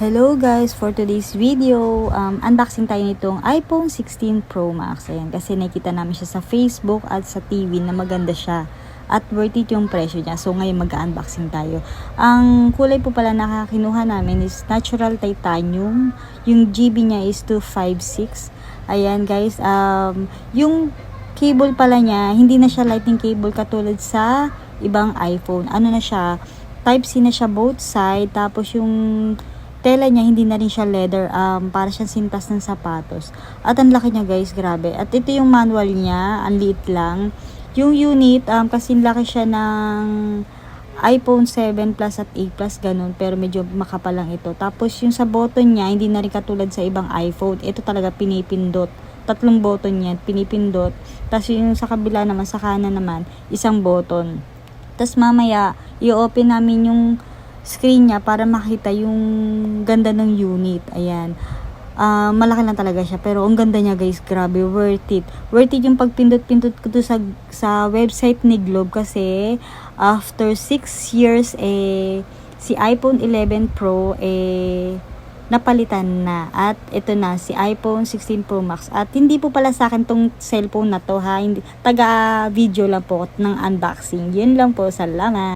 Hello guys, for today's video, unboxing tayo nitong iPhone 16 Pro Max. Ayan, kasi nakita namin siya sa Facebook at sa TV na maganda siya at worth it yung presyo niya. So ngayon mag-unboxing tayo. Ang kulay po pala na kinuha namin is natural titanium. Yung GB niya is 256. Ayan guys, yung cable pala niya, hindi na siya lightning cable katulad sa ibang iPhone. Ano na siya, Type-C na siya both side, tapos yung tela niya hindi na rin siya leather, para siyang sintas ng sapatos. At ang laki niya guys, grabe. At ito yung manual niya, ang liit lang. Yung unit, kasi laki siya ng iPhone 7 Plus at 8 Plus, ganun. Pero medyo makapal lang ito. Tapos yung sa button niya, hindi na rin katulad sa ibang iPhone. Ito talaga pinipindot. 3 button yan, pinipindot. Tapos yung sa kabila naman, sa kanan naman, isang button. Tapos mamaya, i-open namin yung screen niya para makita yung ganda ng unit. Ayan. Malaki lang talaga siya. Pero ang ganda niya guys. Grabe. Worth it. Worth it yung pagpindot-pindot ko to sa website ni Globe. Kasi after 6 years, si iPhone 11 Pro, napalitan na. At ito na, si iPhone 16 Pro Max. At hindi po pala sa akin tong cellphone na to ha. Hindi, taga-video lang po ng unboxing. Yun lang po. Salamat.